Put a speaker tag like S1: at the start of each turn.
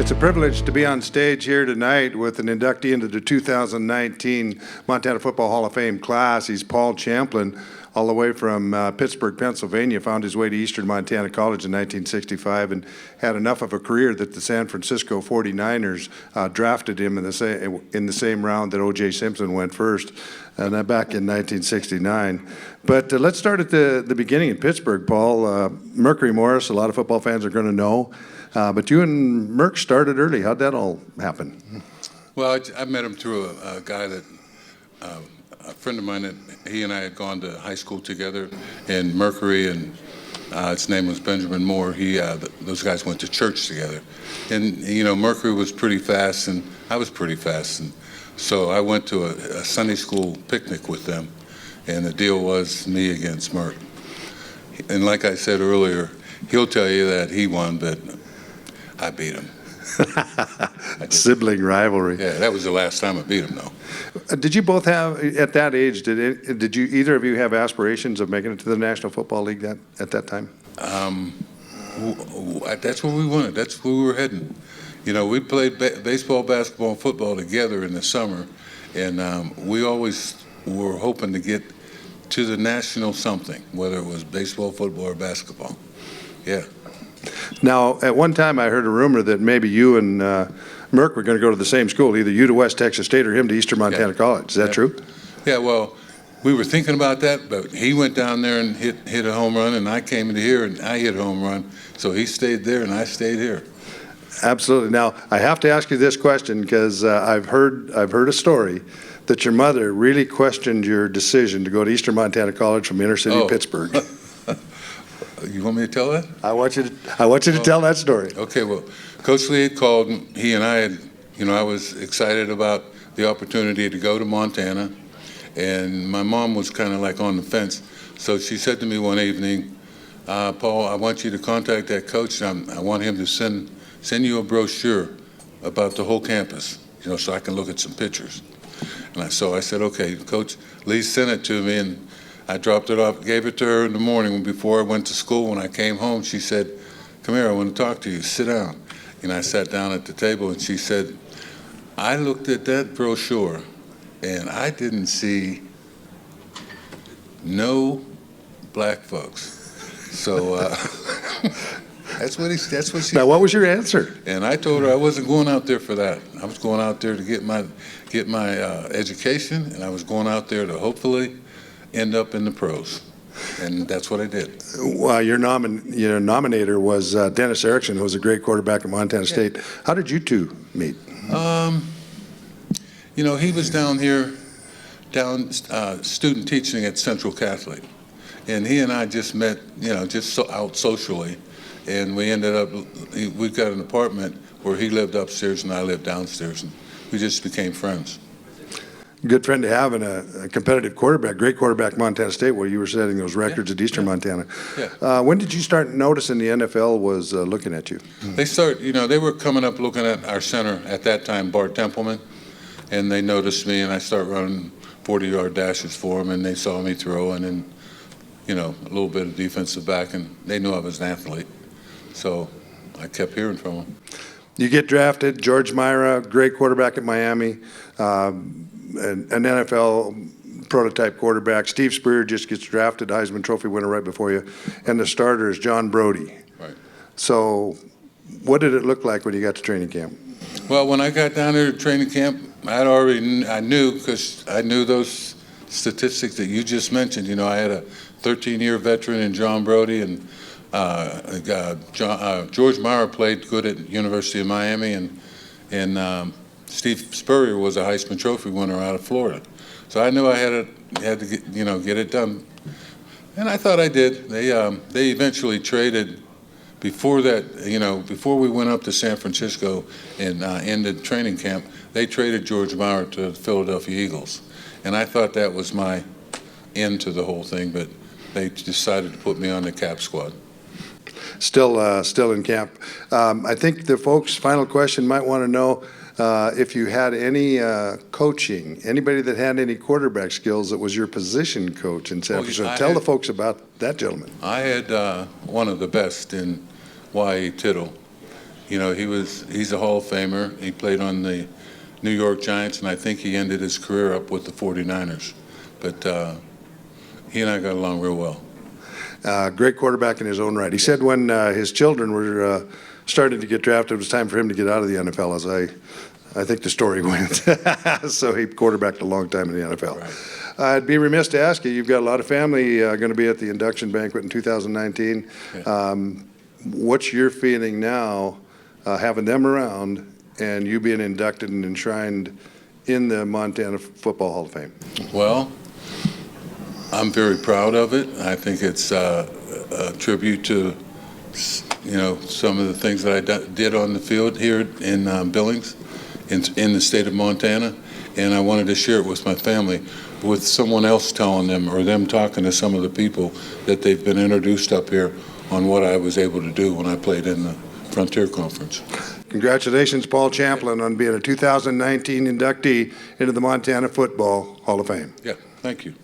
S1: It's a privilege to be on stage here tonight with an inductee into the 2019 Montana Football Hall of Fame class. He's Paul Champlin, all the way from Pittsburgh, Pennsylvania, found his way to Eastern Montana College in 1965 and had enough of a career that the San Francisco 49ers drafted him in the same round that O.J. Simpson went first, back in 1969. But let's start at the beginning in Pittsburgh, Paul. Mercury Morris, a lot of football fans are going to know. But you and Merck started early. How'd that all happen?
S2: Well, I met him through a guy that, a friend of mine, that he and I had gone to high school together in Mercury, and his name was Benjamin Moore. Those guys went to church together. And, you know, Mercury was pretty fast, and I was pretty fast. And so I went to a Sunday school picnic with them, and the deal was me against Merck. And like I said earlier, he'll tell you that he won, but I beat him.
S1: Sibling rivalry.
S2: Yeah, that was the last time I beat him, though.
S1: Did you both have, at that age, did you either of you have aspirations of making it to the National Football League at that time?
S2: That's where we wanted. That's where we were heading. You know, we played baseball, basketball, and football together in the summer, and we always were hoping to get to the national something, whether it was baseball, football, or basketball. Yeah.
S1: Now, at one time, I heard a rumor that maybe you and Merck were going to go to the same school, either you to West Texas State or him to Eastern Montana College. Is that true?
S2: Yeah, well, we were thinking about that, but he went down there and hit a home run, and I came into here and I hit a home run. So he stayed there and I stayed here.
S1: Absolutely. Now, I have to ask you this question because I've heard a story that your mother really questioned your decision to go to Eastern Montana College from inner city Pittsburgh.
S2: You want me to tell that?
S1: I want you to tell that story.
S2: Okay, well, Coach Lee had called, and he and I had, I was excited about the opportunity to go to Montana, and my mom was kind of like on the fence. So she said to me one evening, Paul, I want you to contact that coach, and I want him to send you a brochure about the whole campus, so I can look at some pictures. And so I said, okay, Coach Lee sent it to me, and I dropped it off, gave it to her in the morning before I went to school. When I came home, she said, come here, I want to talk to you, sit down. And I sat down at the table, and she said, I looked at that brochure, and I didn't see no black folks. So that's what she said.
S1: Now, what was your answer?
S2: And I told her I wasn't going out there for that. I was going out there to get my education, and I was going out there to hopefully end up in the pros, and that's what I did.
S1: Well, your nominator was Dennis Erickson, who was a great quarterback at Montana State. How did you two meet?
S2: He was down here, student teaching at Central Catholic, and he and I just met, out socially, and we ended up, we got an apartment where he lived upstairs and I lived downstairs, and we just became friends.
S1: Good friend to have, and a competitive quarterback, great quarterback, Montana State, where you were setting those records at Eastern Montana.
S2: Yeah.
S1: When did you start noticing the NFL was looking at you?
S2: They were coming up looking at our center at that time, Bart Templeman, and they noticed me, and I started running 40-yard dashes for them, and they saw me throw, and then, a little bit of defensive back, and they knew I was an athlete. So I kept hearing from them.
S1: You get drafted, George Myra, great quarterback at Miami, an NFL prototype quarterback. Steve Spurrier just gets drafted, Heisman Trophy winner right before you, and the starter is John Brody.
S2: Right.
S1: So what did it look like when you got to training camp?
S2: Well, when I got down there to training camp, I knew because I knew those statistics that you just mentioned. I had a 13-year veteran in John Brody, and George Myra played good at University of Miami, and Steve Spurrier was a Heisman Trophy winner out of Florida. So I knew I had to get it done, and I thought I did. They eventually traded before that. Before we went up to San Francisco and ended training camp, they traded George Myra to the Philadelphia Eagles, and I thought that was my end to the whole thing, but they decided to put me on the cap squad.
S1: Still in camp. I think the folks' final question might want to know if you had any coaching, anybody that had any quarterback skills that was your position coach in San Francisco. Tell the folks about that gentleman.
S2: I had one of the best in Y.E. Tittle, You know, he's a Hall of Famer. He played on the New York Giants, and I think he ended his career up with the 49ers. But he and I got along real well.
S1: Great quarterback in his own right. He said when his children were starting to get drafted, it was time for him to get out of the NFL, as I think the story went. So he quarterbacked a long time in the NFL.
S2: Right.
S1: I'd be remiss to ask you, you've got a lot of family going to be at the induction banquet in 2019.
S2: Yeah.
S1: What's your feeling now, having them around and you being inducted and enshrined in the Montana Football Hall of Fame?
S2: Well, I'm very proud of it. I think it's a tribute to, you know, some of the things that I did on the field here in Billings, in the state of Montana, and I wanted to share it with my family, with someone else telling them or them talking to some of the people that they've been introduced up here on what I was able to do when I played in the Frontier Conference.
S1: Congratulations, Paul Champlin, on being a 2019 inductee into the Montana Football Hall of Fame.
S2: Yeah, thank you.